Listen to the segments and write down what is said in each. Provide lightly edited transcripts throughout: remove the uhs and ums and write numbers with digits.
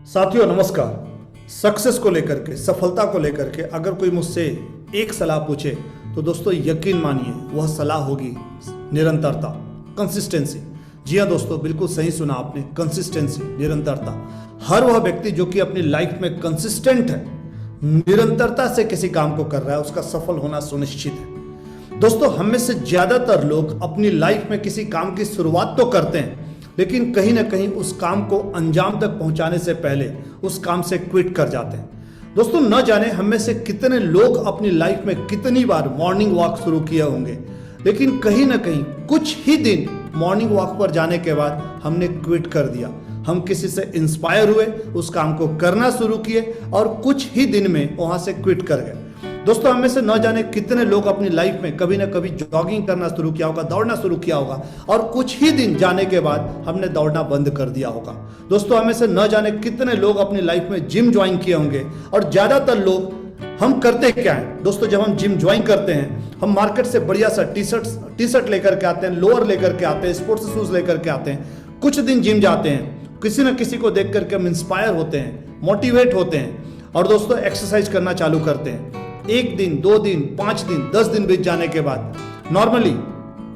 साथियों नमस्कार। सक्सेस को लेकर के, सफलता को लेकर के अगर कोई मुझसे एक सलाह पूछे तो दोस्तों यकीन मानिए वह सलाह होगी निरंतरता, कंसिस्टेंसी। जी हाँ दोस्तों, बिल्कुल सही सुना आपने, कंसिस्टेंसी, निरंतरता। हर वह व्यक्ति जो कि अपनी लाइफ में कंसिस्टेंट है, निरंतरता से किसी काम को कर रहा है, उसका सफल होना सुनिश्चित है। दोस्तों हम में से ज्यादातर लोग अपनी लाइफ में किसी काम की शुरुआत तो करते हैं, लेकिन कहीं ना कहीं उस काम को अंजाम तक पहुंचाने से पहले उस काम से क्विट कर जाते हैं। दोस्तों न जाने हम में से कितने लोग अपनी लाइफ में कितनी बार मॉर्निंग वॉक शुरू किए होंगे, लेकिन कहीं ना कहीं कुछ ही दिन मॉर्निंग वॉक पर जाने के बाद हमने क्विट कर दिया। हम किसी से इंस्पायर हुए, उस काम को करना शुरू किए और कुछ ही दिन में वहां से क्विट कर गए। दोस्तों हमें से न जाने कितने लोग अपनी लाइफ में कभी ना कभी जॉगिंग करना शुरू किया होगा, दौड़ना शुरू किया होगा और कुछ ही दिन जाने के बाद हमने दौड़ना बंद कर दिया होगा। दोस्तों हमें से न जाने कितने लोग अपनी लाइफ में जिम ज्वाइन किए होंगे और ज्यादातर लोग हम करते क्या है दोस्तों, जब हम जिम ज्वाइन करते हैं हम मार्केट से बढ़िया सा टी शर्ट लेकर के आते हैं, लोअर लेकर के आते हैं, स्पोर्ट्स शूज लेकर के आते हैं, कुछ दिन जिम जाते हैं, किसी न किसी को देख करके हम इंस्पायर होते हैं, मोटिवेट होते हैं और दोस्तों एक्सरसाइज करना चालू करते हैं। एक दिन, 2 दिन, 5 दिन, 10 दिन बीत जाने के बाद नॉर्मली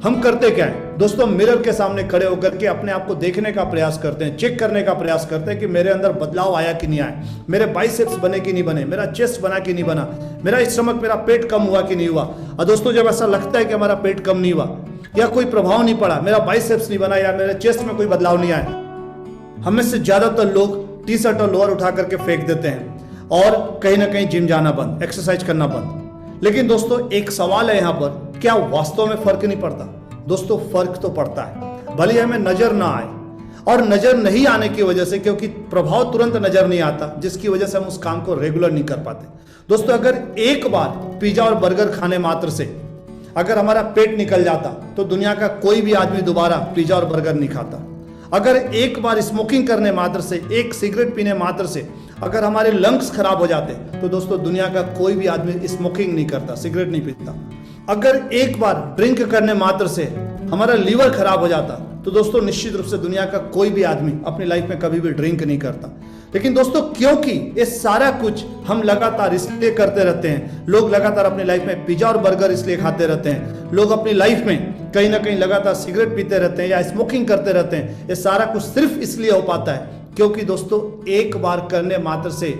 हम करते क्या है दोस्तों, मिरर के सामने खड़े होकर के अपने आप को देखने का प्रयास करते हैं, चेक करने का प्रयास करते हैं कि मेरे अंदर बदलाव आया कि नहीं आया, मेरे बाइसेप्स बने कि नहीं बने, मेरा चेस्ट बना कि नहीं बना, मेरा स्टमक, मेरा पेट कम हुआ कि नहीं हुआ। और दोस्तों जब ऐसा लगता है कि हमारा पेट कम नहीं हुआ या कोई प्रभाव नहीं पड़ा, मेरा बाइसेप्स नहीं बना या मेरे चेस्ट में कोई बदलाव नहीं आया, हमें से ज्यादातर लोग टी शर्ट और लोअर उठा करके फेंक देते हैं और कहीं ना कहीं जिम जाना बंद, एक्सरसाइज करना बंद। लेकिन दोस्तों एक सवाल है यहाँ पर, क्या वास्तव में फर्क नहीं पड़ता? दोस्तों फर्क तो पड़ता है, भले हमें नजर ना आए। और नजर नहीं आने की वजह से, क्योंकि प्रभाव तुरंत नजर नहीं आता, जिसकी वजह से हम उस काम को रेगुलर नहीं कर पाते। दोस्तों अगर एक बार पिज्जा और बर्गर खाने मात्र से अगर हमारा पेट निकल जाता तो दुनिया का कोई भी आदमी दोबारा पिज्जा और बर्गर नहीं खाता। अगर एक बार स्मोकिंग करने मात्र से, एक सिगरेट पीने मात्र से अगर हमारे लंग्स खराब हो जाते तो दोस्तों दुनिया का कोई भी आदमी स्मोकिंग नहीं करता, सिगरेट नहीं पीता। अगर एक बार ड्रिंक करने मात्र से हमारा लीवर खराब हो जाता तो दोस्तों निश्चित रूप से दुनिया का कोई भी आदमी अपनी लाइफ में कभी भी ड्रिंक नहीं करता। लेकिन दोस्तों क्योंकि ये सारा कुछ हम लगातार इसलिए करते रहते हैं, लोग लगातार अपनी लाइफ में पिज्जा और बर्गर इसलिए खाते रहते हैं, लोग अपनी लाइफ में कहीं ना कहीं लगातार सिगरेट पीते रहते हैं या स्मोकिंग करते रहते हैं, ये सारा कुछ सिर्फ इसलिए हो पाता है क्योंकि दोस्तों एक बार करने मात्र से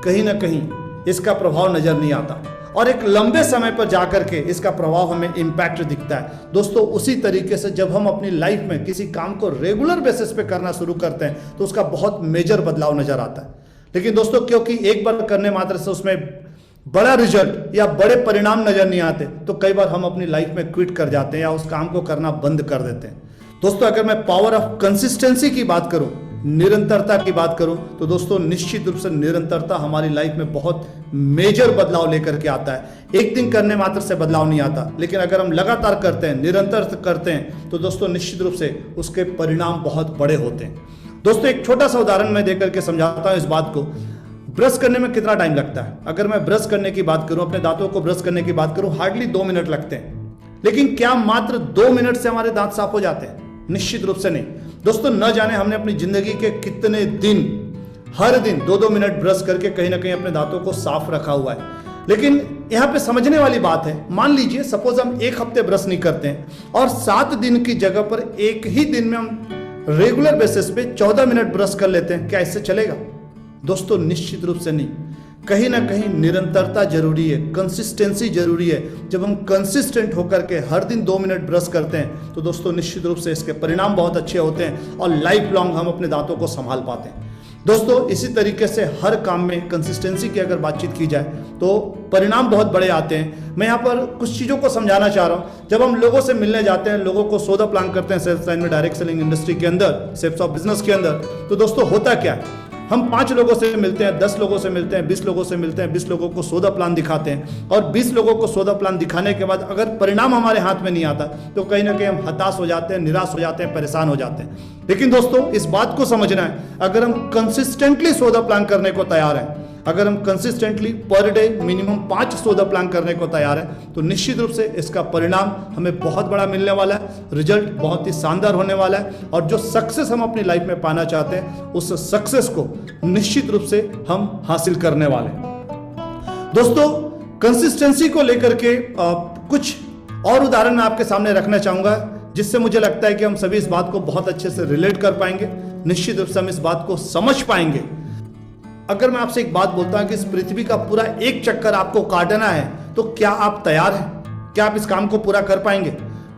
कहीं ना कहीं इसका प्रभाव नजर नहीं आता और एक लंबे समय पर जाकर के इसका प्रभाव हमें इंपैक्ट दिखता है। दोस्तों उसी तरीके से जब हम अपनी लाइफ में किसी काम को रेगुलर बेसिस पे करना शुरू करते हैं तो उसका बहुत मेजर बदलाव नजर आता है। लेकिन दोस्तों क्योंकि एक बार करने मात्र से उसमें बड़ा रिजल्ट या बड़े परिणाम नजर नहीं आते तो कई बार हम अपनी लाइफ में क्विट कर जाते हैं या उस काम को करना बंद कर देते हैं। दोस्तों अगर मैं पावर ऑफ कंसिस्टेंसी की बात करूं, निरंतरता की बात करूं तो दोस्तों निश्चित रूप से निरंतरता हमारी लाइफ में बहुत मेजर बदलाव लेकर के आता है। एक दिन करने मात्र से बदलाव नहीं आता, लेकिन अगर हम लगातार करते हैं, निरंतर करते हैं तो दोस्तों निश्चित रूप से उसके परिणाम बहुत बड़े होते हैं। दोस्तों एक छोटा सा उदाहरण मैं देकर के समझाता हूं इस बात को। ब्रश करने में कितना टाइम लगता है? अगर मैं ब्रश करने की बात करूं, अपने दांतों को ब्रश करने की बात करूं, हार्डली 2 मिनट लगते हैं। लेकिन क्या मात्र 2 मिनट से हमारे दांत साफ हो जाते हैं? निश्चित रूप से नहीं। दोस्तों न जाने हमने अपनी जिंदगी के कितने दिन, हर दिन 2-2 मिनट ब्रश करके कहीं ना कहीं अपने दांतों को साफ रखा हुआ है। लेकिन यहाँ पे समझने वाली बात है, मान लीजिए सपोज हम 1 हफ्ते ब्रश नहीं करते हैं और 7 दिन की जगह पर एक ही दिन में हम रेगुलर बेसिस पे 14 मिनट ब्रश कर लेते हैं, क्या इससे चलेगा? दोस्तों निश्चित रूप से नहीं। कहीं ना कहीं निरंतरता जरूरी है, कंसिस्टेंसी जरूरी है। जब हम कंसिस्टेंट होकर के हर दिन 2 मिनट ब्रश करते हैं तो दोस्तों निश्चित रूप से इसके परिणाम बहुत अच्छे होते हैं और लाइफ लॉन्ग हम अपने दांतों को संभाल पाते हैं। दोस्तों इसी तरीके से हर काम में कंसिस्टेंसी की अगर बातचीत की जाए तो परिणाम बहुत बड़े आते हैं। मैं यहाँ पर कुछ चीज़ों को समझाना चाह रहा हूँ। जब हम लोगों से मिलने जाते हैं, लोगों को सौदा प्लान करते हैं सेल्स लाइन में, डायरेक्ट सेलिंग इंडस्ट्री के अंदर, सेल्स ऑफ बिजनेस के अंदर, तो दोस्तों होता क्या है, हम 5 लोगों से मिलते हैं, 10 लोगों से मिलते हैं, 20 लोगों से मिलते हैं, 20 लोगों को सौदा प्लान दिखाते हैं और 20 लोगों को सौदा प्लान दिखाने के बाद अगर परिणाम हमारे हाथ में नहीं आता तो कहीं ना कहीं हम हताश हो जाते हैं, निराश हो जाते हैं, परेशान हो जाते हैं। लेकिन दोस्तों इस बात को समझना है, अगर हम कंसिस्टेंटली सौदा प्लान करने को तैयार हैं, अगर हम कंसिस्टेंटली पर डे मिनिमम 5 सौदा प्लान करने को तैयार है तो निश्चित रूप से इसका परिणाम हमें बहुत बड़ा मिलने वाला है, रिजल्ट बहुत ही शानदार होने वाला है और जो सक्सेस हम अपनी लाइफ में पाना चाहते हैं उस सक्सेस को निश्चित रूप से हम हासिल करने वाले हैं। दोस्तों, कंसिस्टेंसी को लेकर के कुछ और उदाहरण मैं आपके सामने रखना चाहूंगा जिससे मुझे लगता है कि हम सभी इस बात को बहुत अच्छे से रिलेट कर पाएंगे, निश्चित रूप से हम इस बात को समझ पाएंगे। अगर मैं आपसे एक बात बोलता हूं कि इस पृथ्वी का पूरा एक चक्कर आपको काटना है तो क्या आप तैयार हैं? क्या आप इस काम को पूरा कर पाएंगे?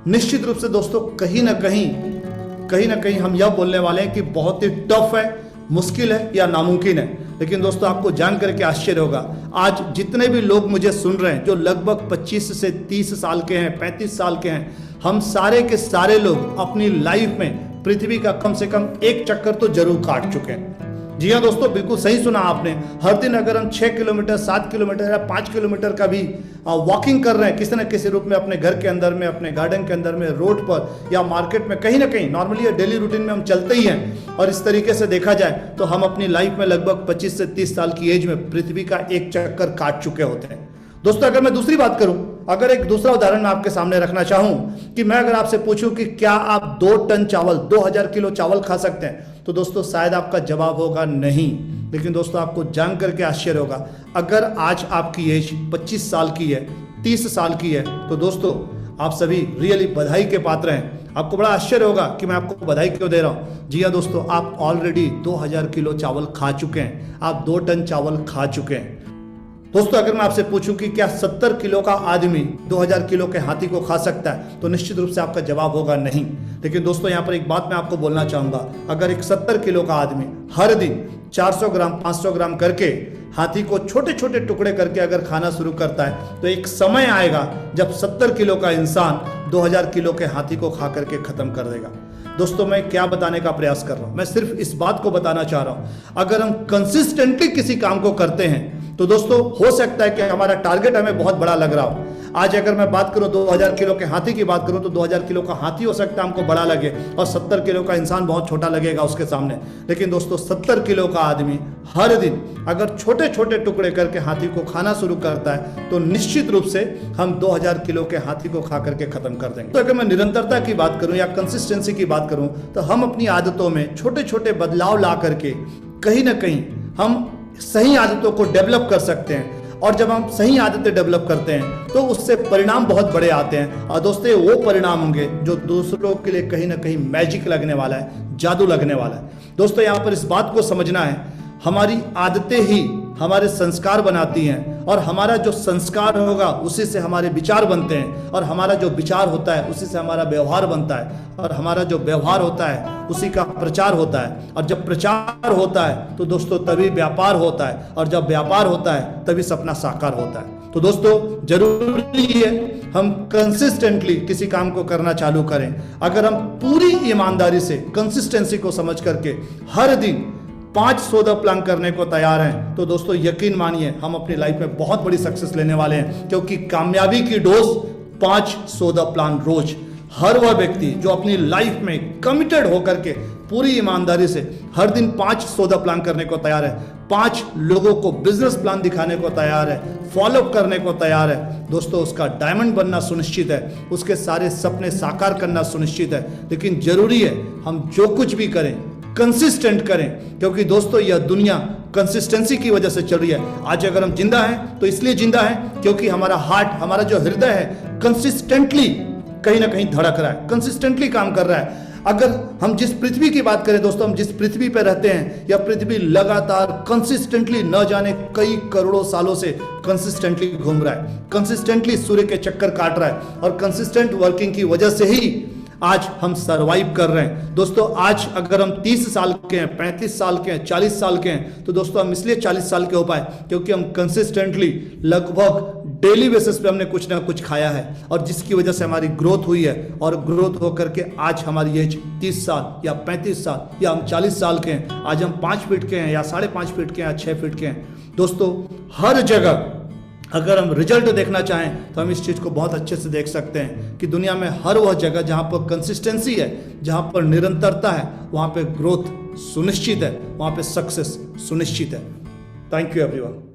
निश्चित रूप से दोस्तों कहीं ना कहीं हम यह बोलने वाले हैं कि बहुत ही टफ है, मुश्किल है या नामुमकिन है। लेकिन दोस्तों आपको जान करके आश्चर्य होगा, आज जितने भी लोग मुझे सुन रहे हैं जो लगभग 25 से 30 साल के हैं, 35 साल के हैं, हम सारे के सारे लोग अपनी लाइफ में पृथ्वी का कम से कम एक चक्कर तो जरूर काट चुके हैं। जी हाँ दोस्तों, बिल्कुल सही सुना आपने। हर दिन अगर हम 6 किलोमीटर, 7 किलोमीटर या 5 किलोमीटर का भी वॉकिंग कर रहे हैं किसी न किसी रूप में, अपने घर के अंदर में, अपने गार्डन के अंदर में, रोड पर या मार्केट में, कहीं ना कहीं नॉर्मली डेली रूटीन में हम चलते ही हैं। और इस तरीके से देखा जाए तो हम अपनी लाइफ में लगभग 25 से 30 साल की एज में पृथ्वी का एक चक्कर काट चुके होते हैं। दोस्तों अगर मैं दूसरी बात करूं, अगर एक दूसरा उदाहरण मैं आपके सामने रखना चाहूं कि मैं अगर आपसे पूछूं कि क्या आप 2 टन चावल, 2000 किलो चावल खा सकते हैं, तो दोस्तों शायद आपका जवाब होगा नहीं। लेकिन दोस्तों आपको जान करके आश्चर्य होगा, अगर आज आपकी एज 25 साल की है, 30 साल की है, तो दोस्तों आप सभी रियली बधाई के पात्र हैं। आपको बड़ा आश्चर्य होगा कि मैं आपको बधाई क्यों दे रहा हूं। जी हाँ दोस्तों, आप ऑलरेडी 2000 किलो चावल खा चुके हैं, आप 2 टन चावल खा चुके हैं। दोस्तों अगर मैं आपसे पूछूं कि क्या 70 किलो का आदमी 2000 किलो के हाथी को खा सकता है, तो निश्चित रूप से आपका जवाब होगा नहीं। लेकिन दोस्तों यहाँ पर एक बात मैं आपको बोलना चाहूंगा, अगर एक 70 किलो का आदमी हर दिन 400 ग्राम, 500 ग्राम करके हाथी को छोटे छोटे टुकड़े करके अगर खाना शुरू करता है तो एक समय आएगा जब 70 किलो का इंसान 2000 किलो के हाथी को खा करके खत्म कर देगा। दोस्तों मैं क्या बताने का प्रयास कर रहा हूं, मैं सिर्फ इस बात को बताना चाह रहा हूं, अगर हम कंसिस्टेंटली किसी काम को करते हैं तो दोस्तों हो सकता है कि हमारा टारगेट हमें बहुत बड़ा लग रहा हो। आज अगर मैं बात करूं 2000 किलो के हाथी की बात करूं तो 2000 किलो का हाथी हो सकता है हमको बड़ा लगे और 70 किलो का इंसान बहुत छोटा लगेगा उसके सामने। लेकिन दोस्तों 70 किलो का आदमी हर दिन अगर छोटे छोटे टुकड़े करके हाथी को खाना शुरू करता है तो निश्चित रूप से हम 2000 किलो के हाथी को खा करके खत्म कर देंगे। तो अगर मैं निरंतरता की बात करूं या कंसिस्टेंसी की बात करूं तो हम अपनी आदतों में छोटे छोटे बदलाव ला करके कहीं ना कहीं हम सही आदतों को डेवलप कर सकते हैं। और जब हम सही आदतें डेवलप करते हैं तो उससे परिणाम बहुत बड़े आते हैं। और दोस्तों वो परिणाम होंगे जो दूसरों के लिए कहीं ना कहीं मैजिक लगने वाला है, जादू लगने वाला है। दोस्तों यहाँ पर इस बात को समझना है, हमारी आदतें ही हमारे संस्कार बनाती हैं और हमारा जो संस्कार होगा उसी से हमारे विचार बनते हैं और हमारा जो विचार होता है उसी से हमारा व्यवहार बनता है और हमारा जो व्यवहार होता है उसी का प्रचार होता है और जब प्रचार होता है तो दोस्तों तभी व्यापार होता है और जब व्यापार होता है तभी सपना साकार होता है। तो दोस्तों जरूरी है हम कंसिस्टेंटली किसी काम को करना चालू करें। अगर हम पूरी ईमानदारी से कंसिस्टेंसी को समझ करके हर दिन 5 सौदा प्लान करने को तैयार हैं तो दोस्तों यकीन मानिए हम अपनी लाइफ में बहुत बड़ी सक्सेस लेने वाले हैं, क्योंकि कामयाबी की डोज 5 सौदा प्लान रोज। हर वह व्यक्ति जो अपनी लाइफ में कमिटेड होकर के पूरी ईमानदारी से हर दिन 5 सौदा प्लान करने को तैयार है, 5 लोगों को बिजनेस प्लान दिखाने को तैयार है, फॉलोअप करने को तैयार है, दोस्तों उसका डायमंड बनना सुनिश्चित है, उसके सारे सपने साकार करना सुनिश्चित है। लेकिन जरूरी है हम जो कुछ भी करें कंसिस्टेंट करें, क्योंकि दोस्तों यह दुनिया कंसिस्टेंसी की वजह से चल रही है। आज अगर हम जिंदा हैं तो इसलिए जिंदा हैं क्योंकि हमारा हार्ट, हमारा जो हृदय है कंसिस्टेंटली कहीं ना कहीं धड़क रहा है, कंसिस्टेंटली काम कर रहा है। अगर हम जिस पृथ्वी की बात करें दोस्तों, हम जिस पृथ्वी पर रहते हैं, यह पृथ्वी लगातार कंसिस्टेंटली न जाने कई करोड़ों सालों से कंसिस्टेंटली घूम रहा है, कंसिस्टेंटली सूर्य के चक्कर काट रहा है और कंसिस्टेंट वर्किंग की वजह से ही आज हम सरवाइव कर रहे हैं। दोस्तों आज अगर हम 30 साल के हैं, 35 साल के हैं, 40 साल के हैं तो दोस्तों हम इसलिए 40 साल के हो पाए क्योंकि हम कंसिस्टेंटली लगभग डेली बेसिस पे हमने कुछ ना कुछ खाया है और जिसकी वजह से हमारी ग्रोथ हुई है और ग्रोथ होकर के आज हमारी एज 30 साल या 35 साल या हम 40 साल के हैं। आज हम 5 फीट के हैं या 5.5 फीट के हैं या 6 फीट के हैं। दोस्तों हर जगह अगर हम रिजल्ट देखना चाहें तो हम इस चीज़ को बहुत अच्छे से देख सकते हैं कि दुनिया में हर वह जगह जहाँ पर कंसिस्टेंसी है, जहाँ पर निरंतरता है, वहाँ पे ग्रोथ सुनिश्चित है, वहाँ पे सक्सेस सुनिश्चित है। Thank you everyone.